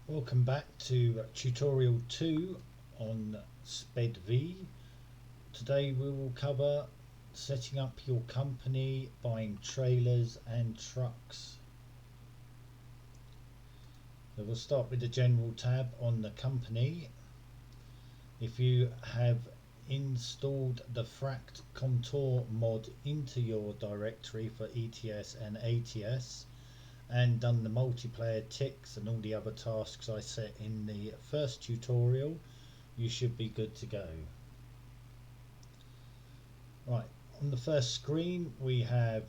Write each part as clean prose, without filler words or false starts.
Welcome back to tutorial 2 on SPEDV. Today we will cover setting up your company, buying trailers and trucks. So we'll start with the general tab on the company. If you have installed the Fract Contour mod into your directory for ETS and ATS and done the multiplayer ticks and all the other tasks I set in the first tutorial, you should be good to go. Right, on the first screen we have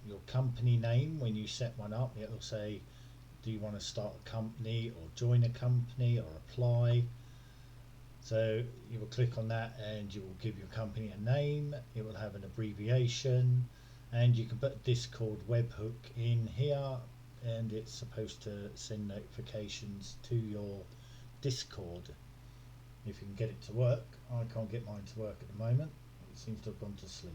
your company name. When you set one up, it will say do you want to start a company or join a company or apply. So you will click on that and you will give your company a name. It will have an abbreviation and you can put a Discord webhook in here and it's supposed to send notifications to your Discord if you can get it to work. I can't get mine to work at the moment. It seems to have gone to sleep.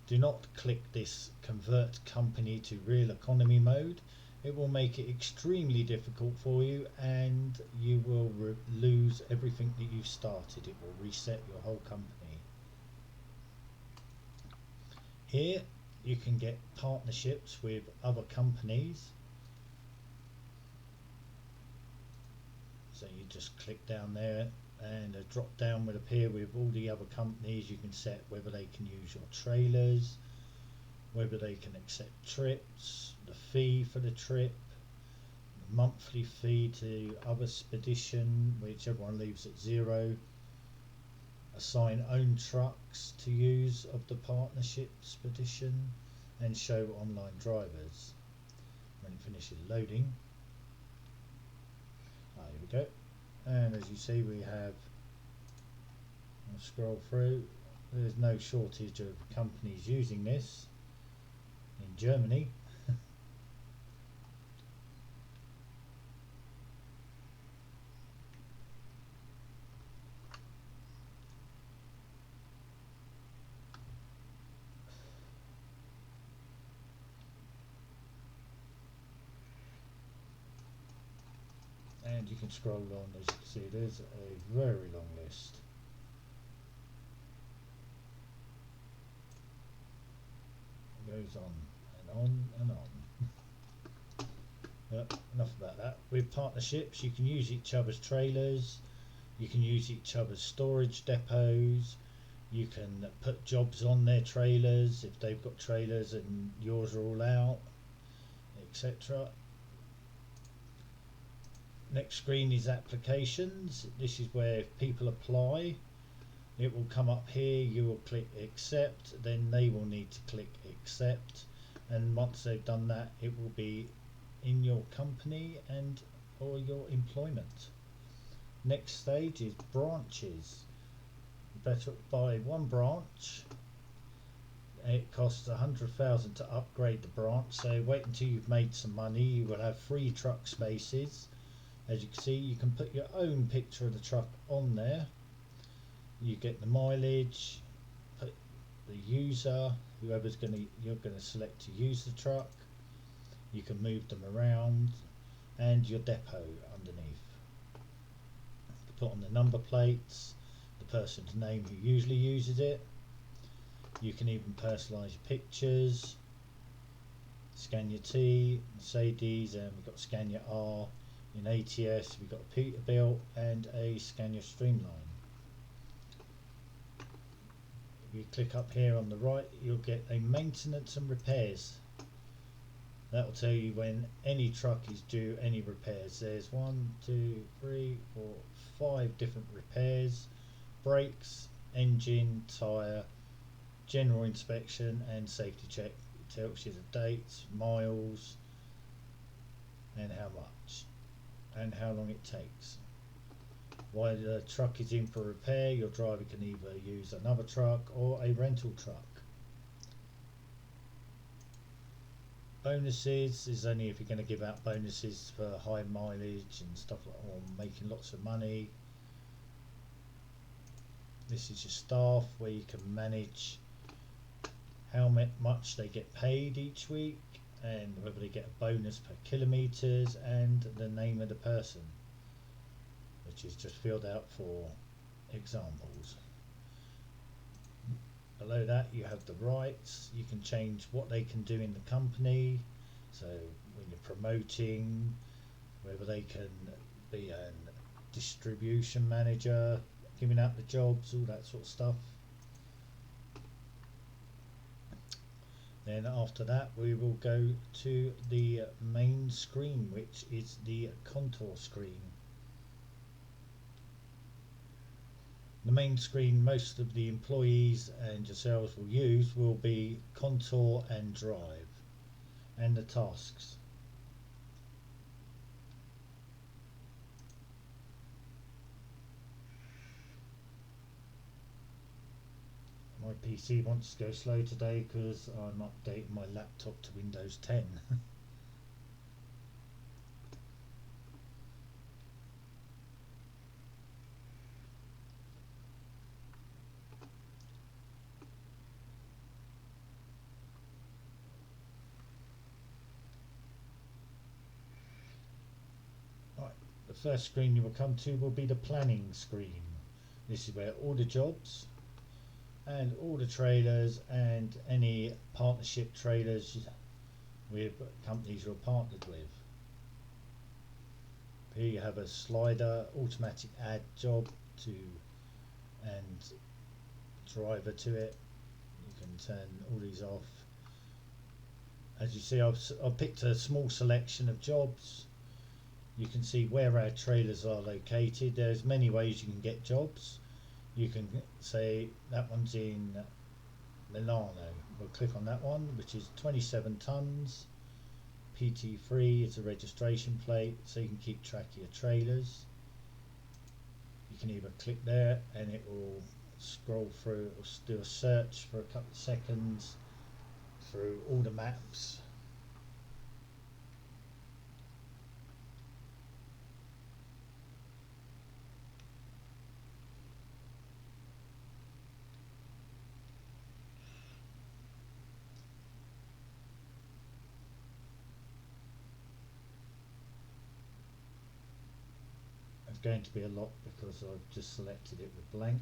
Do not click this convert company to real economy mode. It will make it extremely difficult for you and you will lose everything that you've started. It will reset your whole company. Here you can get partnerships with other companies. So you just click down there and a drop down will appear with all the other companies. You can set whether they can use your trailers, whether they can accept trips, the fee for the trip, the monthly fee to other spedition, which everyone leaves at 0, assign own trucks to use of the partnership spedition, and show online drivers. When it finishes loading, here we go, and as you see we have, I'll scroll through, there's no shortage of companies using this in Germany. And you can scroll on, as you can see there's a very long list. It goes on and on and on. Yep, enough about that. With partnerships you can use each other's trailers, you can use each other's storage depots, you can put jobs on their trailers if they've got trailers and yours are all out, etc. Next screen is applications. This is where if people apply, it will come up here, you will click accept, then they will need to click accept, and once they've done that it will be in your company and or your employment. Next stage is branches. You better buy one branch. It costs 100,000 to upgrade the branch, so wait until you've made some money. You will have free truck spaces. As you can see, you can put your own picture of the truck on there. You get the mileage, put the user, whoever's you're going to select to use the truck. You can move them around, and your depot underneath. You can put on the number plates, the person's name who usually uses it. You can even personalise your pictures. Scan your T, Mercedes, and we've got Scan your R. In ATS we've got a Peterbilt and a Scania Streamline. If you click up here on the right, you'll get a maintenance and repairs. That will tell you when any truck is due any repairs. There's 1, 2, 3, 4, 5 different repairs: brakes, engine, tyre, general inspection and safety check. It tells you the dates, miles and how much and how long it takes. While the truck is in for repair, your driver can either use another truck or a rental truck. Bonuses is only if you're going to give out bonuses for high mileage and stuff like that, or making lots of money. This is your staff, where you can manage how much they get paid each week and whether they get a bonus per kilometres, and the name of the person, which is just filled out for examples. Below that you have the rights. You can change what they can do in the company, so when you're promoting, whether they can be a distribution manager, giving out the jobs, all that sort of stuff. Then after that we will go to the main screen, which is the contour screen. The main screen most of the employees and yourselves will use will be contour and drive, and the tasks. My PC wants to go slow today because I'm updating my laptop to Windows 10. Right, the first screen you will come to will be the planning screen. This is where all the jobs and all the trailers and any partnership trailers with companies you're partnered with. Here you have a slider, automatic add job to and driver to it. You can turn all these off. As you see, I've picked a small selection of jobs. You can see where our trailers are located. There's many ways you can get jobs. You can say that one's in Milano. We'll click on that one, which is 27 tons. PT3 is a registration plate, so you can keep track of your trailers. You can either click there and it will scroll through, or do a search for a couple of seconds through all the maps. It's going to be a lot because I've just selected it with blank.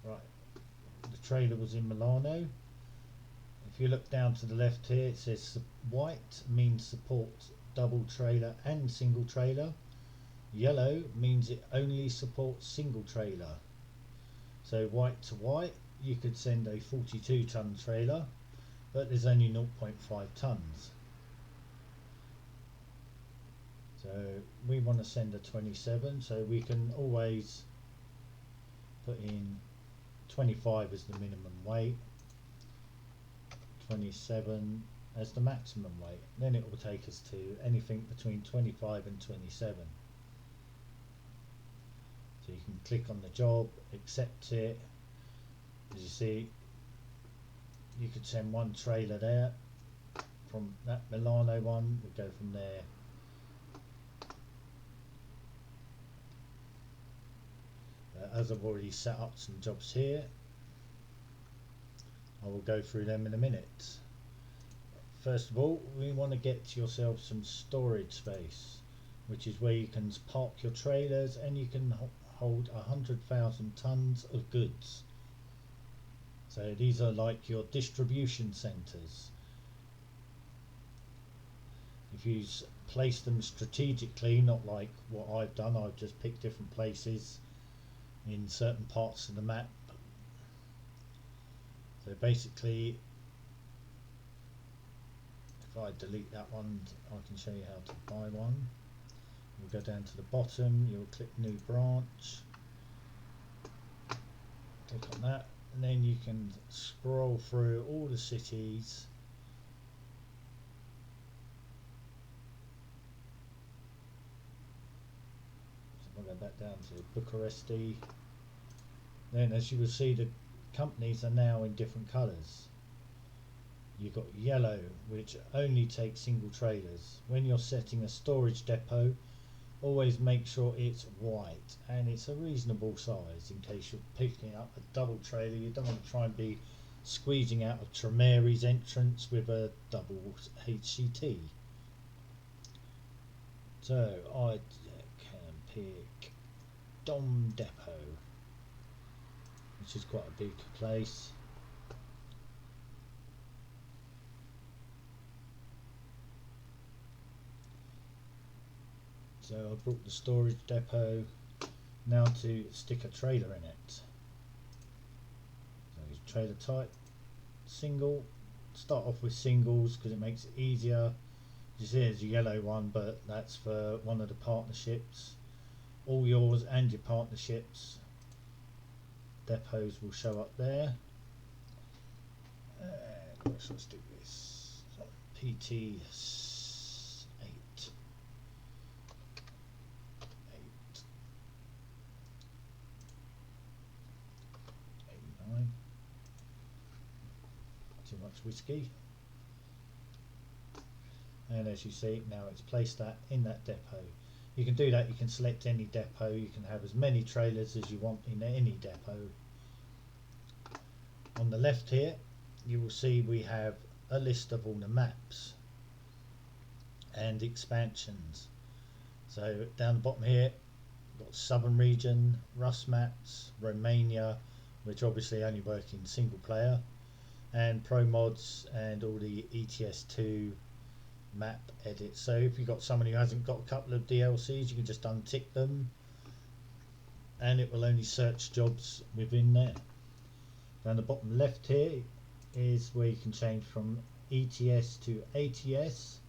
Right, the trailer was in Milano. If you look down to the left here, it says white means support double trailer and single trailer. Yellow means it only supports single trailer. So white to white, you could send a 42 ton trailer, but there's only 0.5 tons. So we want to send a 27, so we can always put in 25 as the minimum weight, 27 as the maximum weight. Then it will take us to anything between 25 and 27. So you can click on the job, accept it. As you see, you could send one trailer there from that Milano one. We go from there. As I've already set up some jobs here, I will go through them in a minute. First of all, we want to get yourself some storage space, which is where you can park your trailers and you can hold 100,000 tons of goods. So these are like your distribution centres. If you place them strategically, not like what I've done, I've just picked different places in certain parts of the map. So basically, if I delete that one, I can show you how to buy one. We'll go down to the bottom, you'll click new branch, click on that, and then you can scroll through all the cities. So I'll go back down to Bucharesti. Then as you will see, the companies are now in different colours. You've got yellow, which only takes single trailers. When you're setting a storage depot, always make sure it's white and it's a reasonable size in case you're picking up a double trailer. You don't want to try and be squeezing out of Tremeri's entrance with a double HCT. So I can pick Dom Depot, which is quite a big place. So I brought the storage depot now to stick a trailer in it. So trailer type, single. Start off with singles because it makes it easier. You see there's a yellow one, but that's for one of the partnerships. All yours and your partnerships depots will show up there. And let's do this. So, PT 89. Too much whiskey. And as you see, now it's placed that in that depot. You can do that, you can select any depot, you can have as many trailers as you want in any depot. On the left here you will see we have a list of all the maps and expansions. So down the bottom here we've got Southern Region, Rust maps, Romania, which obviously only work in single player, and Pro Mods and all the ETS2 map edits. So if you've got someone who hasn't got a couple of DLCs, you can just untick them and it will only search jobs within there. Down the bottom left here is where you can change from ETS to ATS.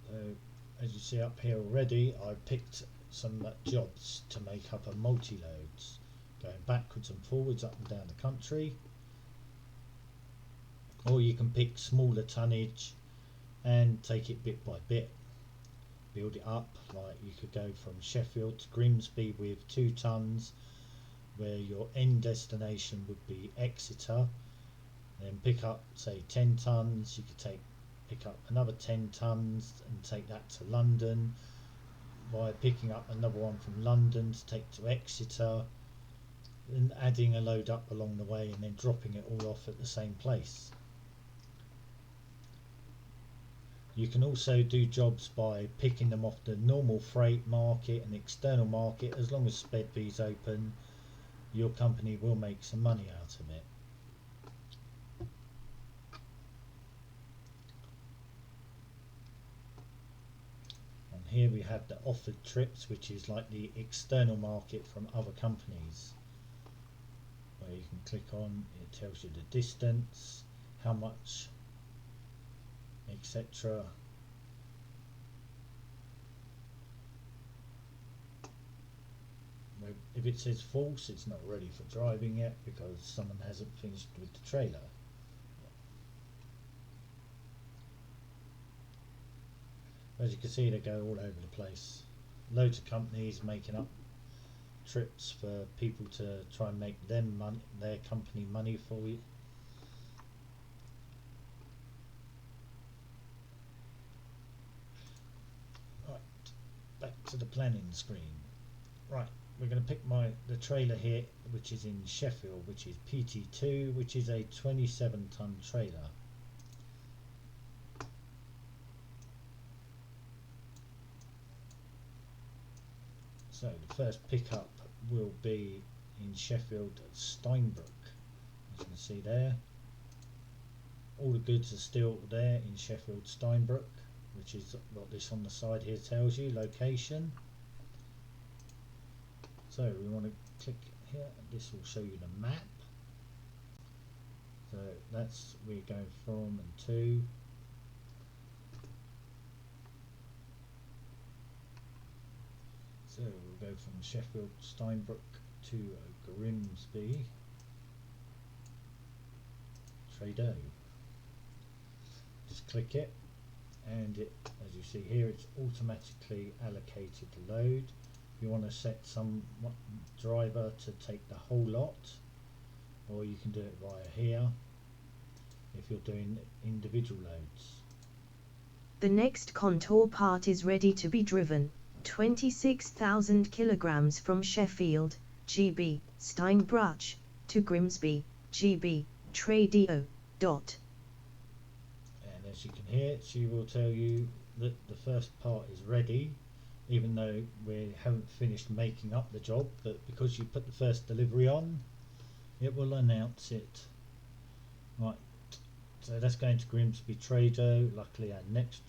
So as you see up here already, I picked some jobs to make up a multi-loads, going backwards and forwards up and down the country. Or you can pick smaller tonnage and take it bit by bit, build it up. Like you could go from Sheffield to Grimsby with 2 tons, where your end destination would be Exeter, then pick up say 10 tons. You could pick up another 10 tons and take that to London, by picking up another one from London to take to Exeter, and adding a load up along the way and then dropping it all off at the same place. You can also do jobs by picking them off the normal freight market and external market. As long as SPEDV is open, your company will make some money out of it. And here we have the offered trips, which is like the external market from other companies, where you can click on, it tells you the distance, how much, etc. If it says false, it's not ready for driving yet because someone hasn't finished with the trailer. As you can see, they go all over the place. Loads of companies making up trips for people to try and make them their company money for you. Back to the planning screen. Right, we're going to pick the trailer here, which is in Sheffield, which is PT2, which is a 27-ton trailer. So the first pickup will be in Sheffield at Steinbrook. As you can see there, all the goods are still there in Sheffield Steinbrook, which is what this on the side here tells you, location. So we want to click here and this will show you the map. So that's we're going from and to. So we'll go from Sheffield Steinbrook to Grimsby. Trado. Just click it and it, as you see here, it's automatically allocated the load. You want to set some driver to take the whole lot, or you can do it via here if you're doing individual loads. The next contour part is ready to be driven. 26,000 kilograms from Sheffield, GB, Steinbruch, to Grimsby, GB, Tradio. And as you can hear, she will tell you that the first part is ready, even though we haven't finished making up the job, but because you put the first delivery on, it will announce it. Right, so that's going to Grimsby Trado. Luckily our next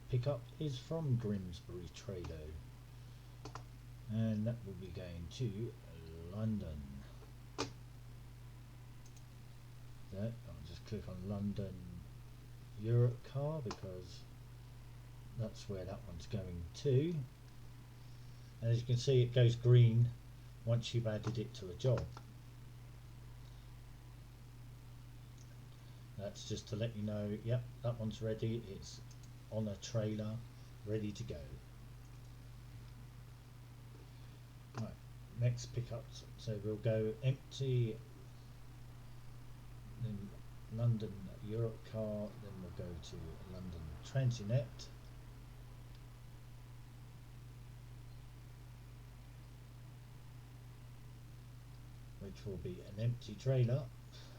pickup is from Grimsby Trado, and that will be going to London. So I'll just click on London Europe car because that's where that one's going to. And as you can see, it goes green once you've added it to a job. That's just to let you know, yep, that one's ready, it's on a trailer, ready to go. Right, next pickups, so we'll go empty, then London Europe car, then we'll go to London Transinet. Which will be an empty trailer.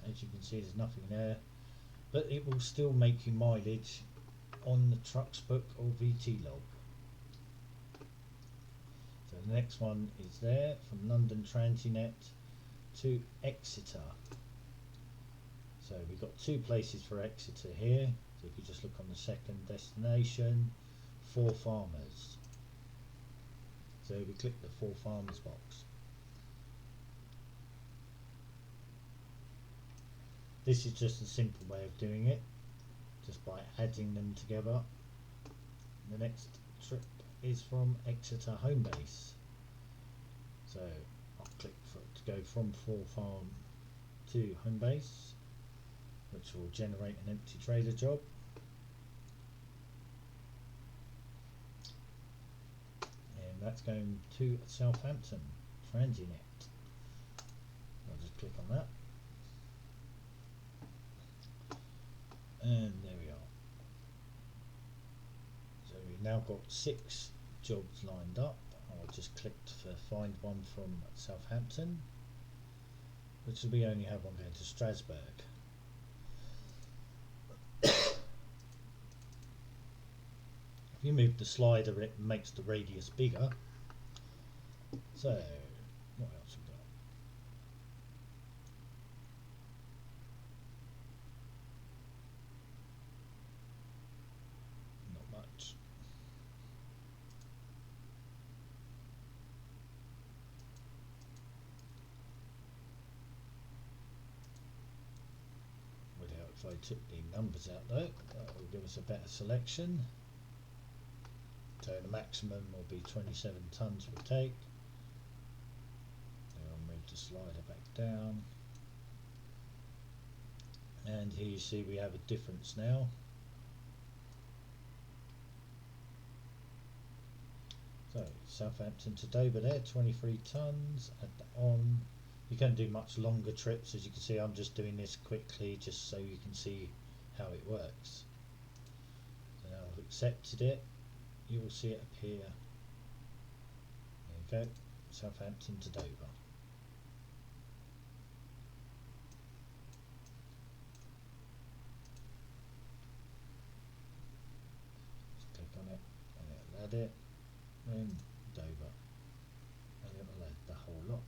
As you can see, there's nothing there, but it will still make you mileage on the trucks book or VT log. So the next one is there from London Transinet to Exeter. So we've got two places for Exeter here. So if you just look on the second destination, 4 farmers. So we click the 4 farmers box. This is just a simple way of doing it, just by adding them together. The next trip is from Exeter home base. So I'll click for it to go from 4 farm to home base, which will generate an empty trailer job. And that's going to Southampton Transinet. I'll just click on that. And there we are. So we've now got 6 jobs lined up. I'll just click to find one from Southampton, which will be only have one going to Strasbourg. If you move the slider, it makes the radius bigger. So what else we got? Not much. If I took the numbers out though, that will give us a better selection. So the maximum will be 27 tons we'll take. Then I'll move the slider back down. And here you see we have a difference now. So Southampton to Dover there, 23 tons, add that on. You can do much longer trips. As you can see, I'm just doing this quickly just so you can see how it works. So now I've accepted it, you will see it appear. There you go, Southampton to Dover. Just click on it and it'll add it, then Dover, and it will add the whole lot.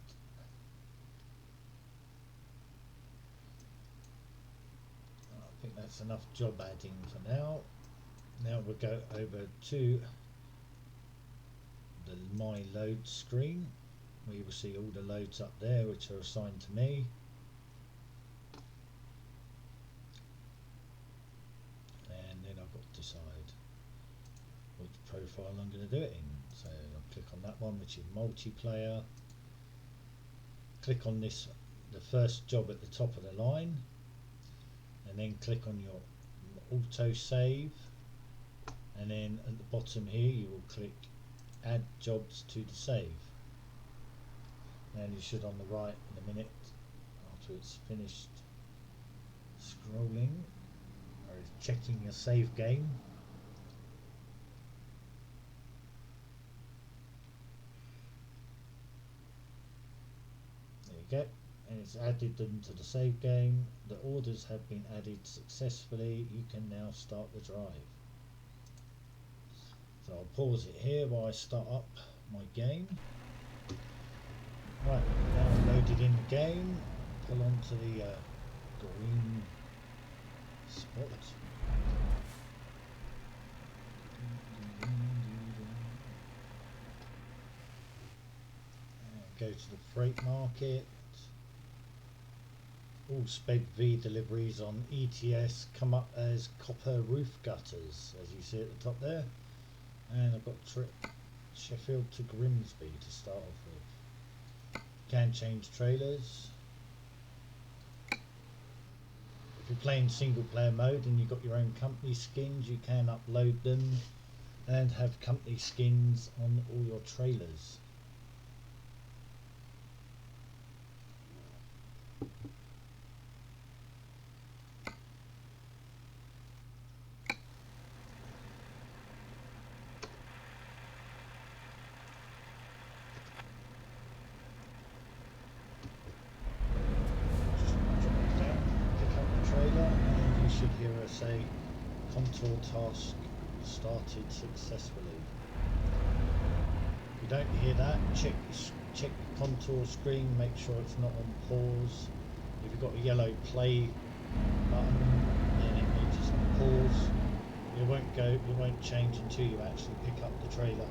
I think that's enough job adding for now. Now we'll go over to the My Load screen, where you will see all the loads up there which are assigned to me. And then I've got to decide which profile I'm going to do it in. So I'll click on that one, which is multiplayer. Click on this, the first job at the top of the line, and then click on your auto save, and then at the bottom here you will click add jobs to the save. And you should on the right in a minute after it's finished scrolling or it's checking your save game. There you go, and it's added them to the save game. The orders have been added successfully. You can now start the drive. So I'll pause it here while I start up my game. Right, now I'm loaded in the game. Pull onto the green spot. And go to the freight market. All SPEDV deliveries on ETS come up as copper roof gutters, as you see at the top there. And I've got Sheffield to Grimsby to start off with. Can change trailers. If you're playing single player mode and you've got your own company skins, you can upload them and have company skins on all your trailers. Should hear us say contour task started successfully. If you don't hear that, check the contour screen, make sure it's not on pause. If you've got a yellow play button, then it means it's on pause. It won't change until you actually pick up the trailer.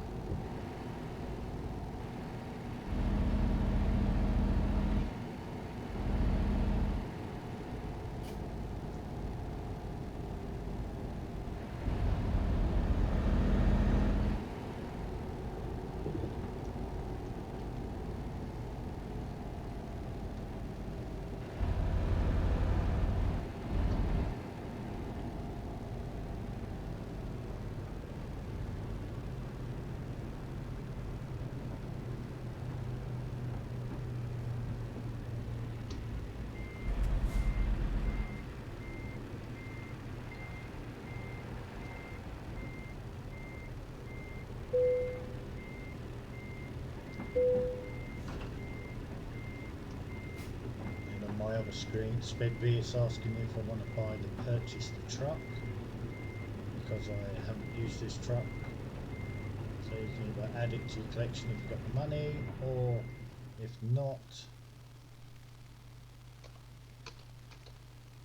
My other screen, SPEDV is asking me if I want to purchase the truck because I haven't used this truck. So you can either add it to your collection if you've got the money, or if not,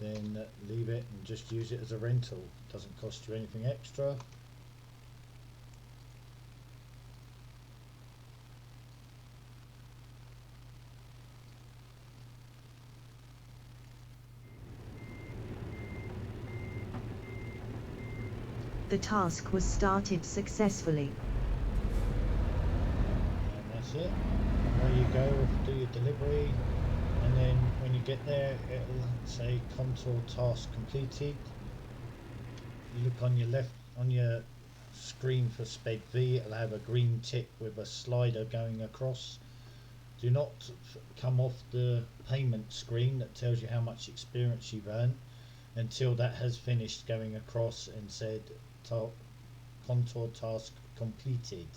then leave it and just use it as a rental. It doesn't cost you anything extra. The task was started successfully. And that's it. There you go, do your delivery, and then when you get there it'll say contour task completed. You look on your left, on your screen for SPEDV, it'll have a green tick with a slider going across. Do not come off the payment screen that tells you how much experience you've earned until that has finished going across and said contour task completed.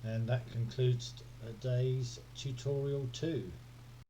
And that concludes today's tutorial 2.